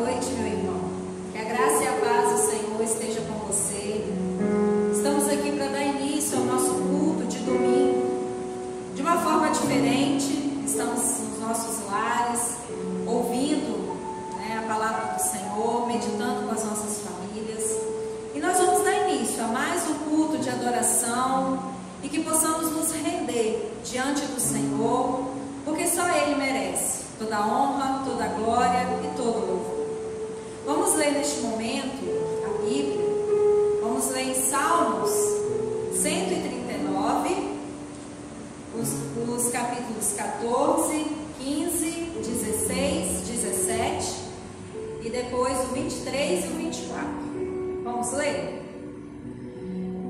noite, meu irmão. Que a graça e a paz do Senhor esteja com você. Estamos aqui para dar início ao nosso culto de domingo. De uma forma diferente, estamos nos nossos lares, ouvindo a palavra do Senhor, meditando com as nossas famílias. E nós vamos dar início a mais um culto de adoração e que possamos nos render diante do Senhor, porque só Ele merece toda a honra, toda a glória e todo o louvor. Vamos ler neste momento a Bíblia. Vamos ler em Salmos 139, os capítulos 14, 15, 16, 17 e depois o 23 e o 24. Vamos ler?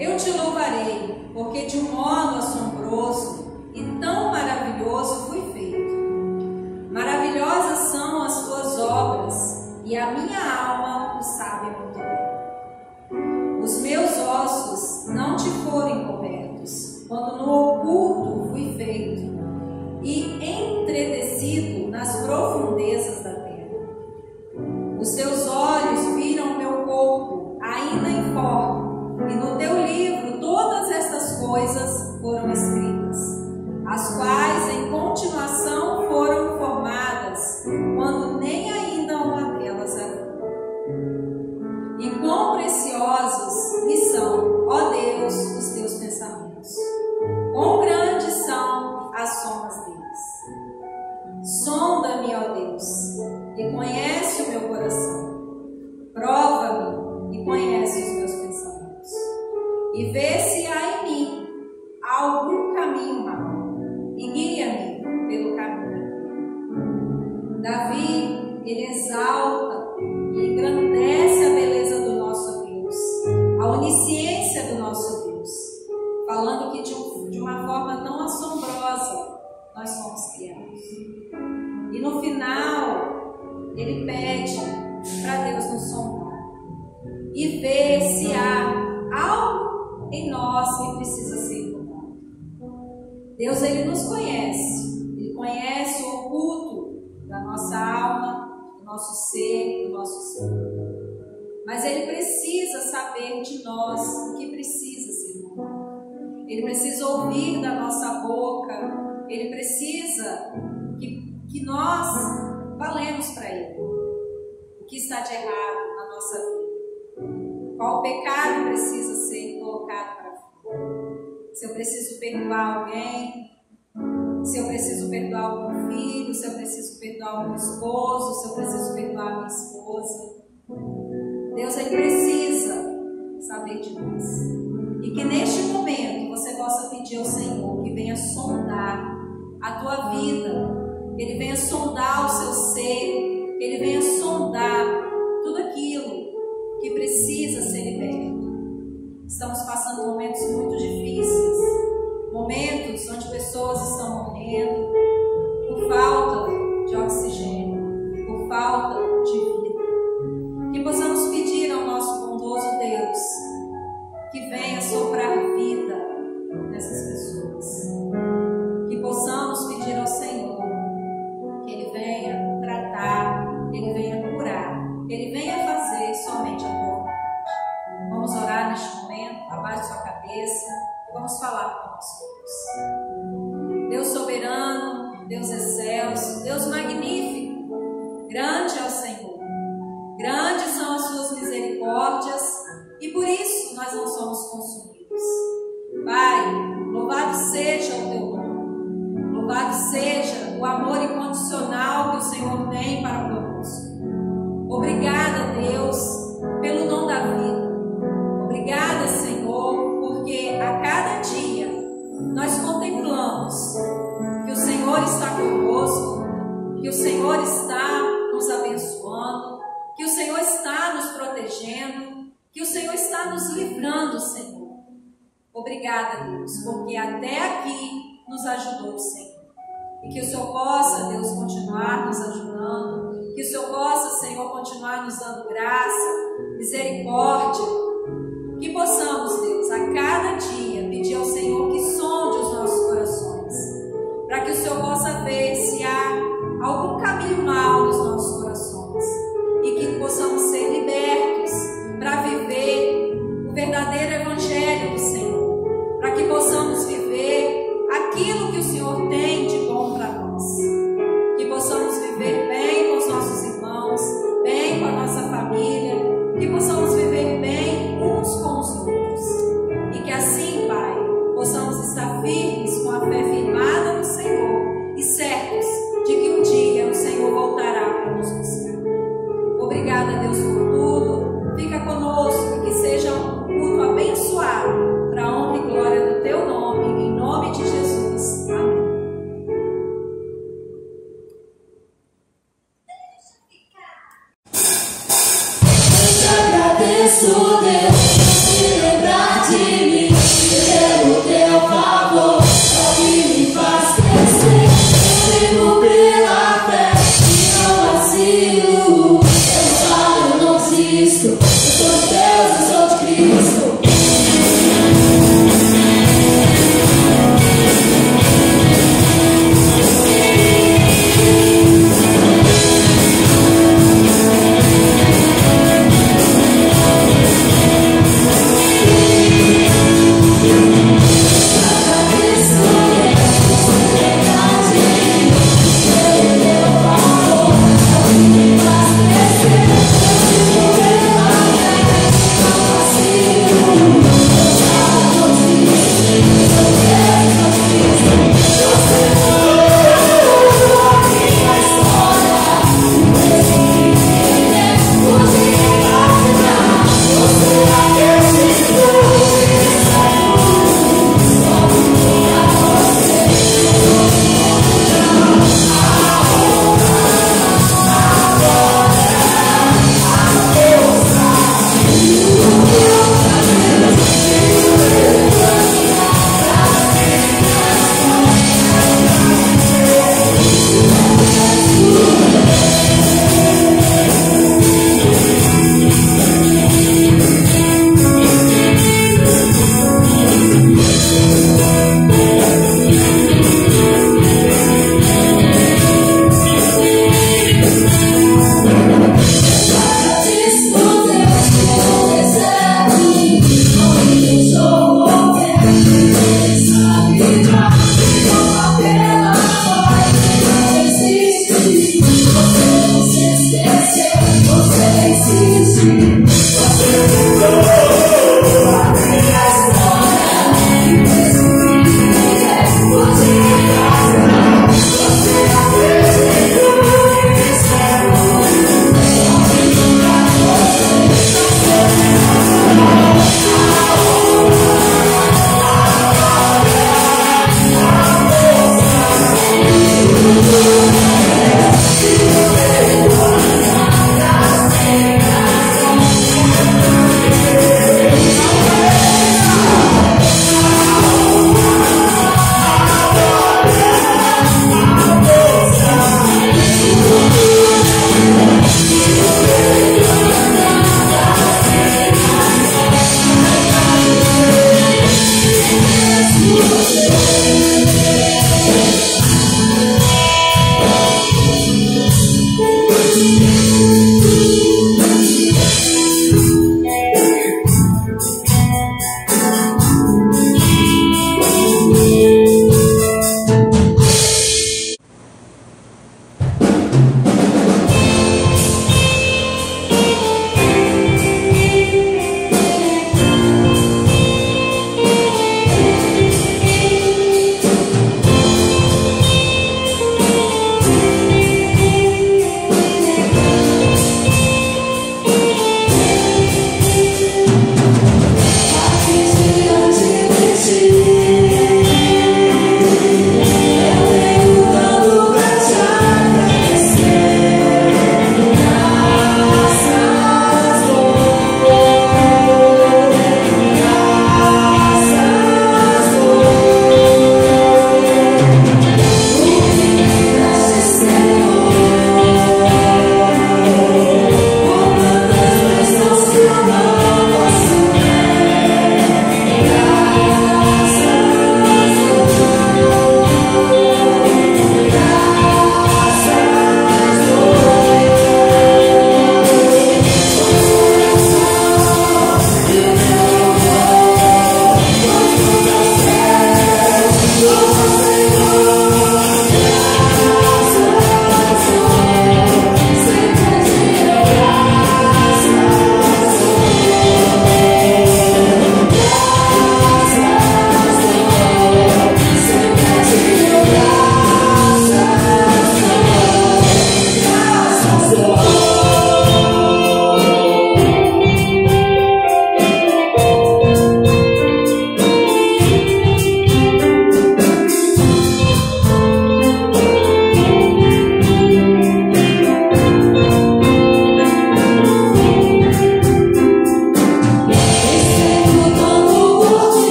Eu te louvarei, porque de um modo assombroso e tão maravilhoso fui feito. Maravilhosas são as tuas obras, e a minha alma o sabe muito bem. Os meus ossos não te foram encobertos, quando no oculto fui feito, e entretecido nas profundezas da terra. Os teus olhos viram meu corpo, ainda informe, e no teu livro todas estas coisas foram escritas, as quais em continuação foram formadas, quando nem ainda uma delas havia. E quão preciosos me são, ó Deus, os teus pensamentos, quão grandes são as somas deles. Sonda-me, ó Deus, e conhece o meu coração, prova-me e conhece os meus pensamentos, e vê se há em mim algum caminho mau, e guia-me pelo caminho. Davi, ele exalta e engrandece a beleza do nosso Deus, a onisciência do nosso Deus, falando que de uma forma tão assombrosa nós fomos criados. E no final, ele pede para Deus nos sondar e ver se há algo em nós que precisa ser mudado. Deus, ele nos conhece, ele conhece o oculto da nossa alma, do nosso ser, do nosso ser. Mas ele precisa saber de nós o que precisa ser mudado. Ele precisa ouvir da nossa boca, ele precisa que nós falemos para ele o que está de errado na nossa vida, qual pecado precisa ser colocado para fora. Se eu preciso perdoar alguém, se eu preciso perdoar o meu filho, se eu preciso perdoar o meu esposo, se eu preciso perdoar a minha esposa. Deus, ele precisa saber de nós. E que neste momento você possa pedir ao Senhor que venha sondar a tua vida, que ele venha sondar o seu ser, que ele venha sondar tudo aquilo que precisa ser liberto. Estamos passando momentos muito difíceis, momentos onde pessoas estão morrendo por falta de oxigênio, por falta de vida. Que possamos pedir ao nosso bondoso Deus que venha soprar vida nessas pessoas. Que possamos pedir ao Senhor que Ele venha tratar, que Ele venha curar, que Ele venha fazer somente a tua vontade. Vamos orar neste momento, abaixe sua cabeça e vamos falar com o nosso Deus. Deus soberano, Deus excelso, Deus magnífico, grande é o Senhor, grandes são as suas misericórdias e por isso nós não somos consumidos. Pai, louvado seja o teu nome, louvado seja o amor incondicional que o Senhor tem para conosco. Obrigada, Deus, pelo dom da vida. Obrigada, Senhor, porque a cada dia nós contemplamos que o Senhor está conosco, que o Senhor está nos abençoando, que o Senhor está nos protegendo, que o Senhor está nos livrando, Senhor. Obrigada, Deus, porque até aqui nos ajudou o Senhor. E que o Senhor possa, Deus, continuar nos ajudando, que o Senhor possa, Senhor, continuar nos dando graça, misericórdia. Que possamos, Deus, a cada dia pedir ao Senhor que sonde os nossos corações, para que o Senhor possa ver se há algum caminho mau nos nossos corações e que pela fé e não vacilo. Eu falo, eu não desisto. Eu sou de Deus, eu sou de Cristo.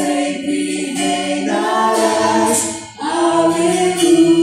sempre reinarás. Aleluia.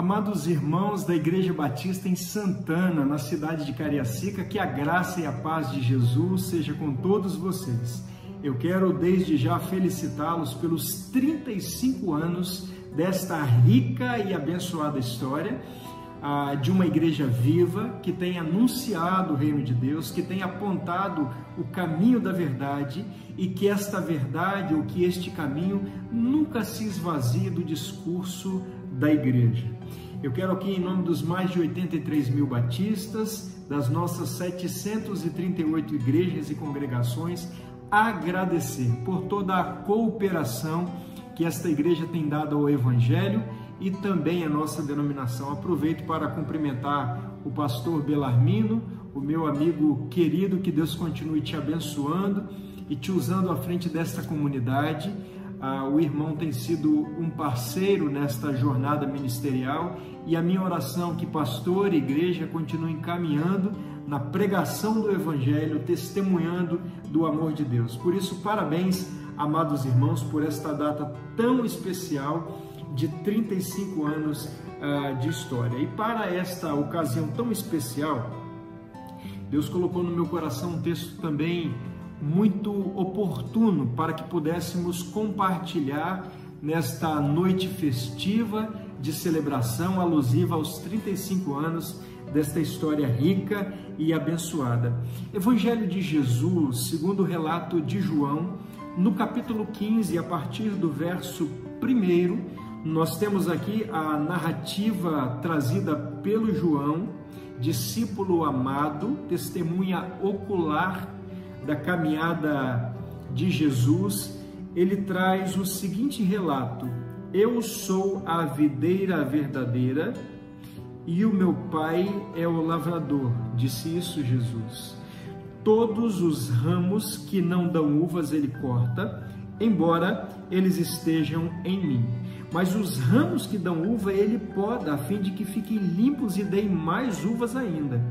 Amados irmãos da Igreja Batista em Santana, na cidade de Cariacica, que a graça e a paz de Jesus seja com todos vocês. Eu quero desde já felicitá-los pelos 35 anos desta rica e abençoada história de uma igreja viva que tem anunciado o reino de Deus, que tem apontado o caminho da verdade e que esta verdade ou que este caminho nunca se esvazie do discurso da igreja. Eu quero aqui, em nome dos mais de 83 mil batistas, das nossas 738 igrejas e congregações, agradecer por toda a cooperação que esta igreja tem dado ao Evangelho e também à nossa denominação. Aproveito para cumprimentar o pastor Belarmino, o meu amigo querido, que Deus continue te abençoando e te usando à frente desta comunidade. O irmão tem sido um parceiro nesta jornada ministerial e a minha oração é que pastor e igreja continuem caminhando na pregação do Evangelho, testemunhando do amor de Deus. Por isso, parabéns, amados irmãos, por esta data tão especial de 35 anos de história. E para esta ocasião tão especial, Deus colocou no meu coração um texto também muito oportuno para que pudéssemos compartilhar nesta noite festiva de celebração alusiva aos 35 anos desta história rica e abençoada. Evangelho de Jesus, segundo o relato de João, no capítulo 15, a partir do verso 1, nós temos aqui a narrativa trazida pelo João, discípulo amado, testemunha ocular da caminhada de Jesus. Ele traz o seguinte relato: eu sou a videira verdadeira e o meu pai é o lavrador. Disse isso Jesus. Todos os ramos que não dão uvas ele corta, embora eles estejam em mim. Mas os ramos que dão uva ele poda, a fim de que fiquem limpos e deem mais uvas ainda.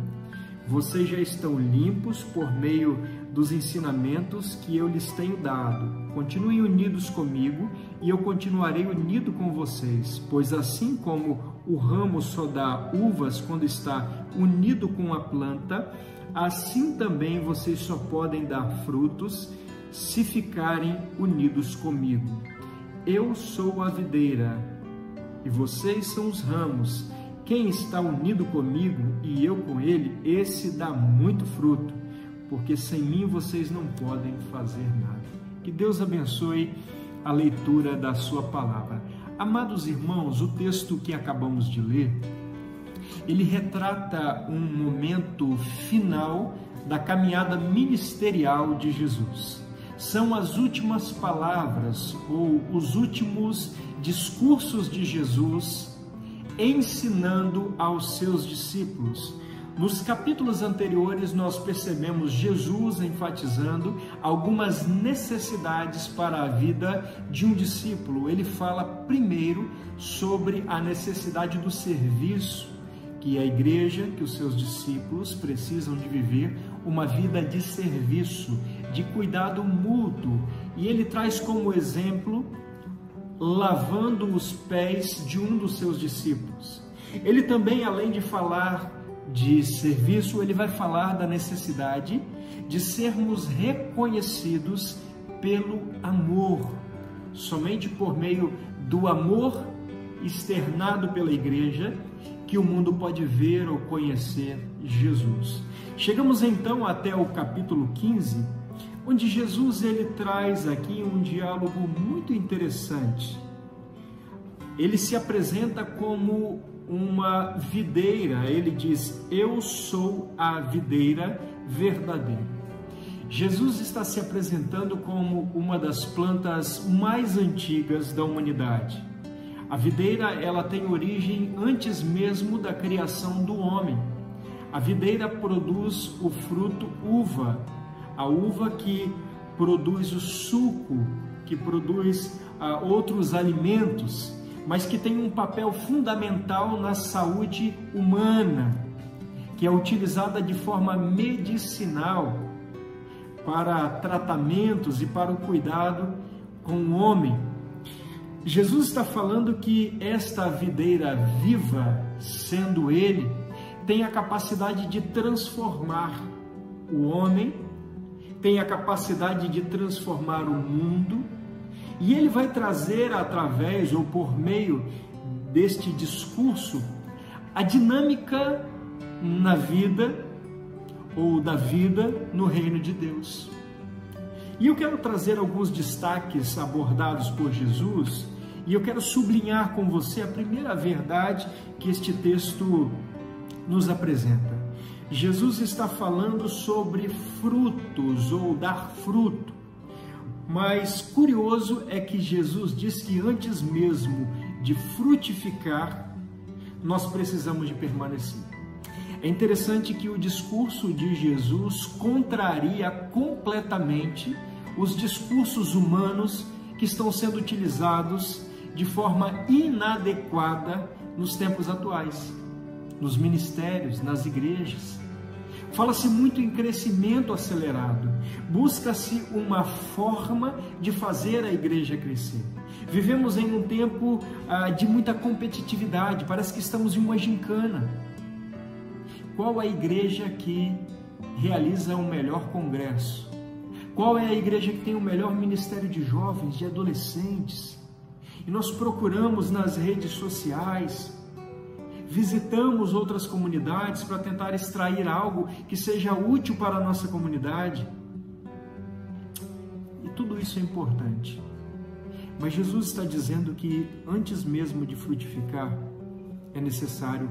Vocês já estão limpos por meio dos ensinamentos que eu lhes tenho dado. Continuem unidos comigo e eu continuarei unido com vocês, pois assim como o ramo só dá uvas quando está unido com a planta, assim também vocês só podem dar frutos se ficarem unidos comigo. Eu sou a videira e vocês são os ramos. Quem está unido comigo e eu com ele, esse dá muito fruto, porque sem mim vocês não podem fazer nada. Que Deus abençoe a leitura da sua palavra. Amados irmãos, o texto que acabamos de ler, ele retrata um momento final da caminhada ministerial de Jesus. São as últimas palavras ou os últimos discursos de Jesus ensinando aos seus discípulos. Nos capítulos anteriores nós percebemos Jesus enfatizando algumas necessidades para a vida de um discípulo. Ele fala primeiro sobre a necessidade do serviço, que a igreja, que os seus discípulos precisam de viver uma vida de serviço, de cuidado mútuo. E ele traz como exemplo lavando os pés de um dos seus discípulos. Ele também, além de falar de serviço, ele vai falar da necessidade de sermos reconhecidos pelo amor. Somente por meio do amor externado pela igreja que o mundo pode ver ou conhecer Jesus. Chegamos então até o capítulo 15, onde Jesus ele traz aqui um diálogo muito interessante. Ele se apresenta como uma videira. Ele diz: eu sou a videira verdadeira. Jesus está se apresentando como uma das plantas mais antigas da humanidade. A videira, ela tem origem antes mesmo da criação do homem. A videira produz o fruto uva, a uva que produz o suco, que produz outros alimentos, mas que tem um papel fundamental na saúde humana, que é utilizada de forma medicinal para tratamentos e para o cuidado com o homem. Jesus está falando que esta videira viva, sendo Ele, tem a capacidade de transformar o homem, tem a capacidade de transformar o mundo, e Ele vai trazer através ou por meio deste discurso a dinâmica na vida ou da vida no reino de Deus. E eu quero trazer alguns destaques abordados por Jesus, e eu quero sublinhar com você a primeira verdade que este texto nos apresenta. Jesus está falando sobre frutos ou dar fruto, mas curioso é que Jesus diz que antes mesmo de frutificar, nós precisamos de permanecer. É interessante que o discurso de Jesus contraria completamente os discursos humanos que estão sendo utilizados de forma inadequada nos tempos atuais, nos ministérios, nas igrejas. Fala-se muito em crescimento acelerado, busca-se uma forma de fazer a igreja crescer. Vivemos em um tempo de muita competitividade, parece que estamos em uma gincana. Qual a igreja que realiza o melhor congresso? Qual é a igreja que tem o melhor ministério de jovens, de adolescentes? E nós procuramos nas redes sociais, visitamos outras comunidades para tentar extrair algo que seja útil para a nossa comunidade. E tudo isso é importante. Mas Jesus está dizendo que antes mesmo de frutificar, é necessário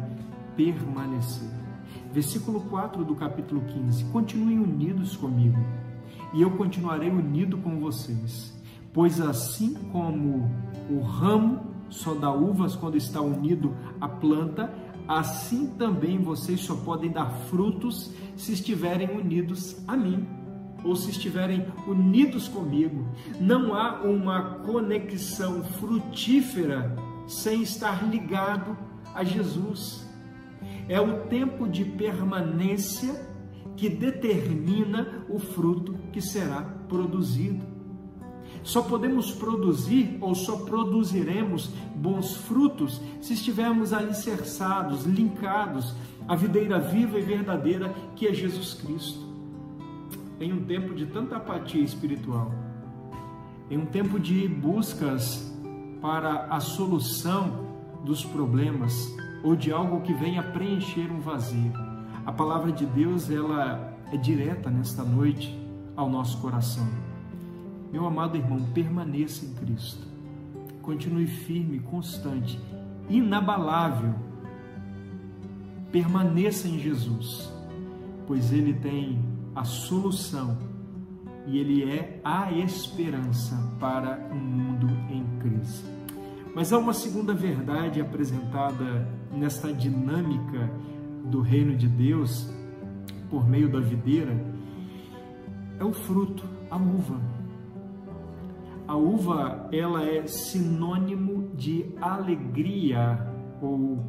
permanecer. Versículo 4 do capítulo 15. Continuem unidos comigo, e eu continuarei unido com vocês. Pois assim como o ramo só dá uvas quando está unido à planta, assim também vocês só podem dar frutos se estiverem unidos a mim, ou se estiverem unidos comigo. Não há uma conexão frutífera sem estar ligado a Jesus. É o tempo de permanência que determina o fruto que será produzido. Só podemos produzir ou só produziremos bons frutos se estivermos alicerçados, linkados à videira viva e verdadeira que é Jesus Cristo. Em um tempo de tanta apatia espiritual, em um tempo de buscas para a solução dos problemas ou de algo que venha preencher um vazio, a palavra de Deus, ela é direta nesta noite ao nosso coração. Meu amado irmão, permaneça em Cristo. Continue firme, constante, inabalável. Permaneça em Jesus, pois Ele tem a solução e Ele é a esperança para um mundo em crise. Mas há uma segunda verdade apresentada nesta dinâmica do reino de Deus, por meio da videira, é o fruto, a uva. A uva, ela é sinônimo de alegria, ou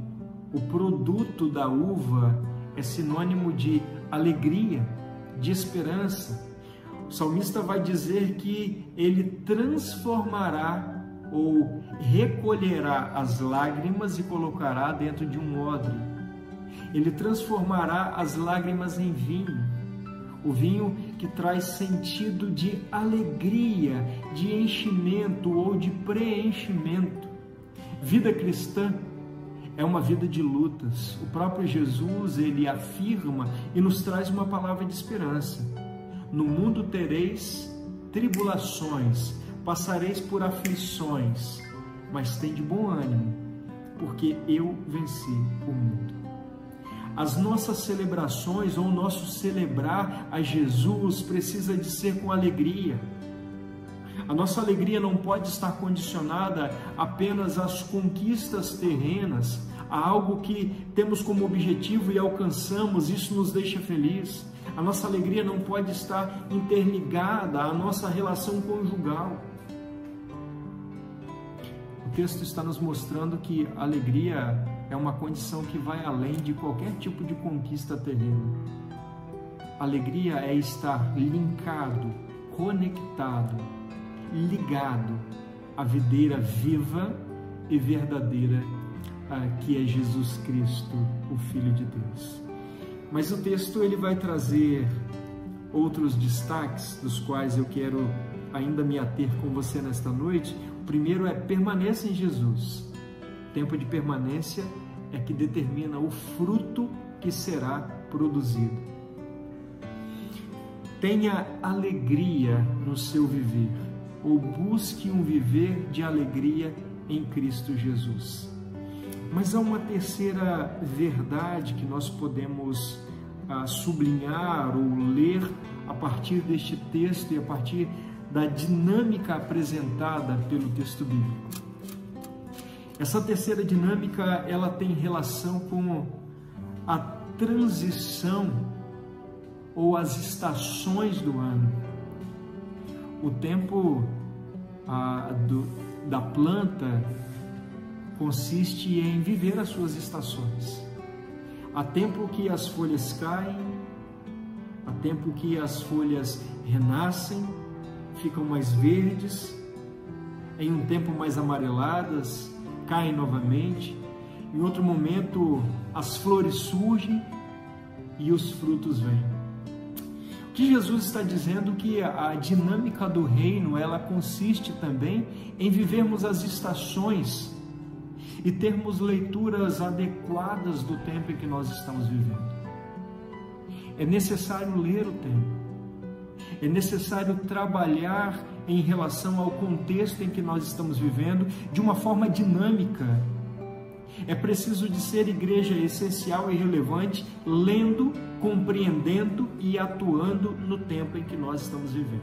o produto da uva é sinônimo de alegria, de esperança. O salmista vai dizer que ele transformará ou recolherá as lágrimas e colocará dentro de um odre. Ele transformará as lágrimas em vinho. O vinho que traz sentido de alegria, de enchimento ou de preenchimento. Vida cristã é uma vida de lutas. O próprio Jesus, ele afirma e nos traz uma palavra de esperança. No mundo tereis tribulações, passareis por aflições, mas tende bom ânimo, porque eu venci o mundo. As nossas celebrações ou o nosso celebrar a Jesus precisa de ser com alegria. A nossa alegria não pode estar condicionada apenas às conquistas terrenas, a algo que temos como objetivo e alcançamos, isso nos deixa feliz. A nossa alegria não pode estar interligada à nossa relação conjugal. O texto está nos mostrando que a alegria é uma condição que vai além de qualquer tipo de conquista terrena. Alegria é estar linkado, conectado, ligado a videira viva e verdadeira, que é Jesus Cristo, o Filho de Deus. Mas o texto ele vai trazer outros destaques, dos quais eu quero ainda me ater com você nesta noite. O primeiro é: permaneça em Jesus. O tempo de permanência é que determina o fruto que será produzido. Tenha alegria no seu viver, ou busque um viver de alegria em Cristo Jesus. Mas há uma terceira verdade que nós podemos sublinhar ou ler a partir deste texto e a partir da dinâmica apresentada pelo texto bíblico. Essa terceira dinâmica, ela tem relação com a transição ou as estações do ano. O tempo da planta consiste em viver as suas estações. Há tempo que as folhas caem, há tempo que as folhas renascem, ficam mais verdes, em um tempo mais amareladas, caem novamente. Em outro momento, as flores surgem e os frutos vêm. O que Jesus está dizendo que a dinâmica do reino, ela consiste também em vivermos as estações e termos leituras adequadas do tempo em que nós estamos vivendo. É necessário ler o tempo. É necessário trabalhar em relação ao contexto em que nós estamos vivendo de uma forma dinâmica. É preciso de ser igreja essencial e relevante, lendo, compreendendo e atuando no tempo em que nós estamos vivendo.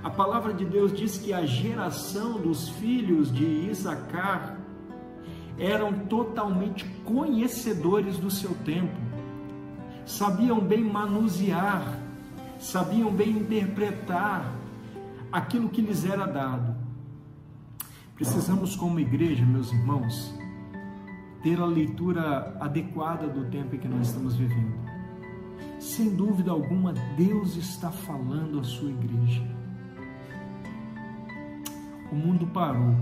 A palavra de Deus diz que a geração dos filhos de Issacar eram totalmente conhecedores do seu tempo, sabiam bem manusear, sabiam bem interpretar aquilo que lhes era dado. Precisamos, como igreja, meus irmãos, ter a leitura adequada do tempo em que nós estamos vivendo. Sem dúvida alguma, Deus está falando à sua igreja. O mundo parou.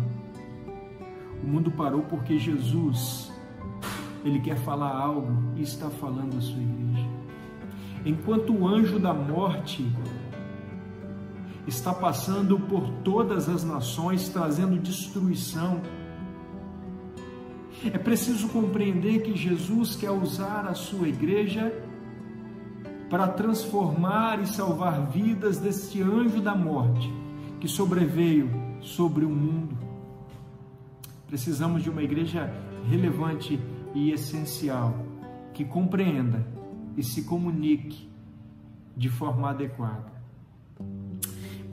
O mundo parou porque Jesus, Ele quer falar algo e está falando à sua igreja. Enquanto o anjo da morte está passando por todas as nações, trazendo destruição, é preciso compreender que Jesus quer usar a sua igreja para transformar e salvar vidas deste anjo da morte que sobreveio sobre o mundo. Precisamos de uma igreja relevante e essencial, que compreenda e se comunique de forma adequada.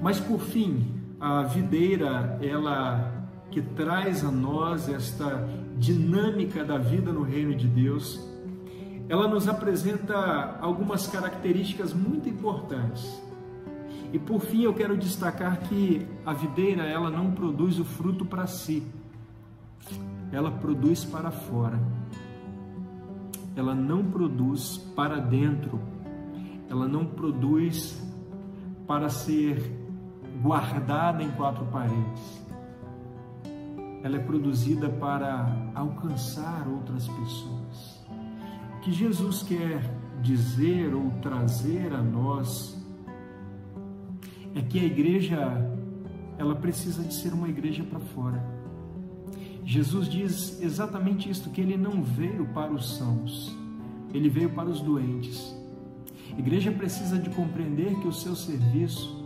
Mas por fim, a videira, ela que traz a nós esta dinâmica da vida no reino de Deus, ela nos apresenta algumas características muito importantes. E por fim eu quero destacar que a videira, ela não produz o fruto para si, ela produz para fora. Ela não produz para dentro, ela não produz para ser guardada em quatro paredes. Ela é produzida para alcançar outras pessoas. O que Jesus quer dizer ou trazer a nós é que a igreja, ela precisa de ser uma igreja para fora. Jesus diz exatamente isto, que Ele não veio para os sãos, Ele veio para os doentes. A igreja precisa de compreender que o seu serviço,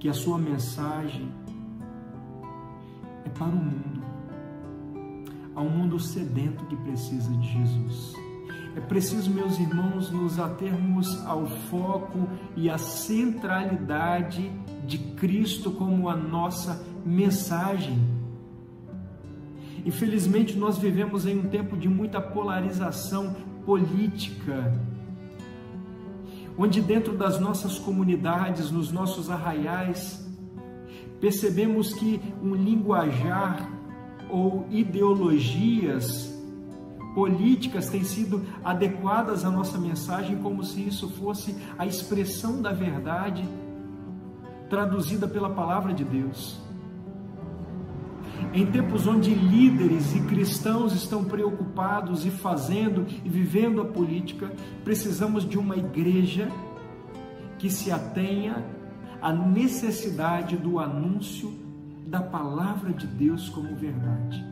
que a sua mensagem é para o mundo. Há um mundo sedento que precisa de Jesus. É preciso, meus irmãos, nos atermos ao foco e à centralidade de Cristo como a nossa mensagem. Infelizmente, nós vivemos em um tempo de muita polarização política, onde dentro das nossas comunidades, nos nossos arraiais, percebemos que um linguajar ou ideologias políticas têm sido adequadas à nossa mensagem, como se isso fosse a expressão da verdade traduzida pela palavra de Deus. Em tempos onde líderes e cristãos estão preocupados e fazendo e vivendo a política, precisamos de uma igreja que se atenha à necessidade do anúncio da palavra de Deus como verdade.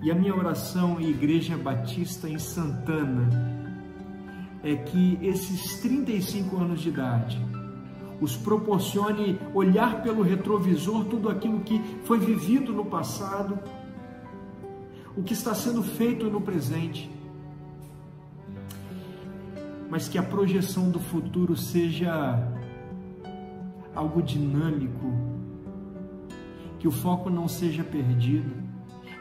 E a minha oração, Igreja Batista em Santana, é que esses 35 anos de idade os proporcione olhar pelo retrovisor tudo aquilo que foi vivido no passado, o que está sendo feito no presente, mas que a projeção do futuro seja algo dinâmico, que o foco não seja perdido,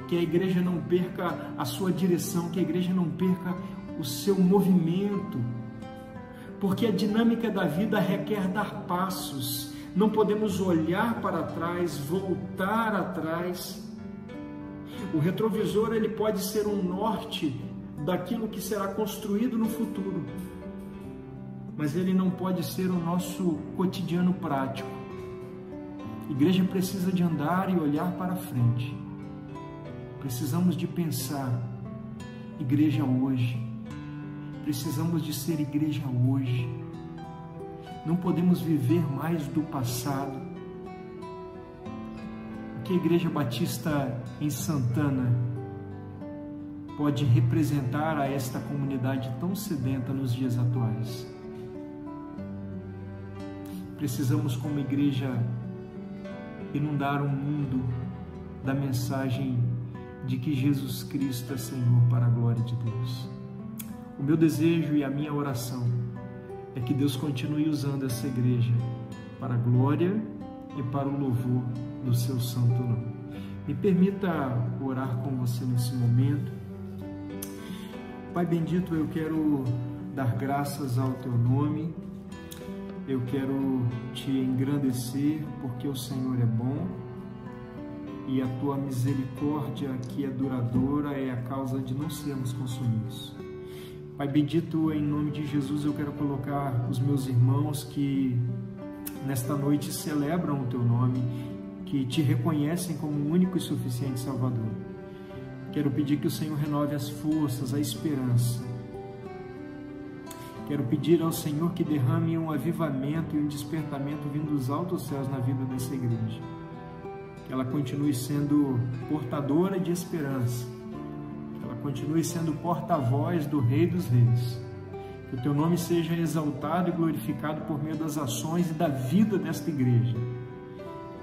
que a igreja não perca a sua direção, que a igreja não perca o seu movimento, porque a dinâmica da vida requer dar passos. Não podemos olhar para trás, voltar atrás. O retrovisor ele pode ser um norte daquilo que será construído no futuro, mas ele não pode ser o nosso cotidiano prático. A igreja precisa de andar e olhar para frente. Precisamos de pensar igreja hoje. Precisamos de ser igreja hoje. Não podemos viver mais do passado. O que a Igreja Batista em Santana pode representar a esta comunidade tão sedenta nos dias atuais? Precisamos, como igreja, inundar o mundo da mensagem de que Jesus Cristo é Senhor para a glória de Deus. O meu desejo e a minha oração é que Deus continue usando essa igreja para a glória e para o louvor do seu santo nome. Me permita orar com você nesse momento. Pai bendito, eu quero dar graças ao teu nome. Eu quero te engrandecer porque o Senhor é bom e a tua misericórdia que é duradoura é a causa de não sermos consumidos. Pai bendito, em nome de Jesus, eu quero colocar os meus irmãos que nesta noite celebram o teu nome, que te reconhecem como o único e suficiente Salvador. Quero pedir que o Senhor renove as forças, a esperança. Quero pedir ao Senhor que derrame um avivamento e um despertamento vindo dos altos céus na vida dessa igreja. Que ela continue sendo portadora de esperança. Continue sendo porta-voz do Rei dos Reis. Que o teu nome seja exaltado e glorificado por meio das ações e da vida desta igreja.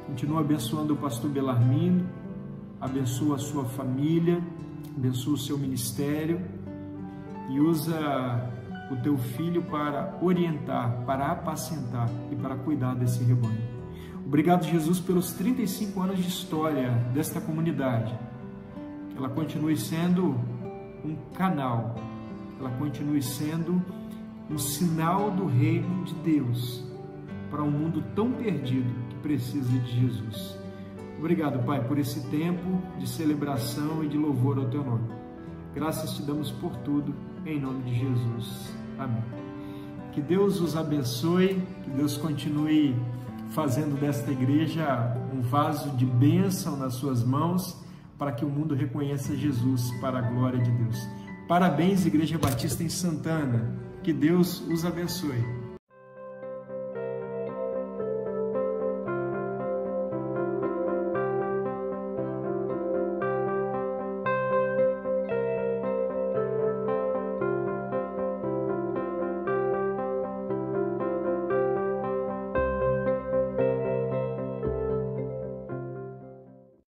Continua abençoando o pastor Belarmino, abençoa a sua família, abençoa o seu ministério e usa o teu filho para orientar, para apacentar e para cuidar desse rebanho. Obrigado, Jesus, pelos 35 anos de história desta comunidade. Que ela continue sendo um canal, que ela continue sendo um sinal do reino de Deus para um mundo tão perdido que precisa de Jesus. Obrigado, Pai, por esse tempo de celebração e de louvor ao teu nome. Graças te damos por tudo, em nome de Jesus. Amém. Que Deus os abençoe, que Deus continue fazendo desta igreja um vaso de bênção nas suas mãos, para que o mundo reconheça Jesus para a glória de Deus. Parabéns, Igreja Batista em Santana. Que Deus os abençoe.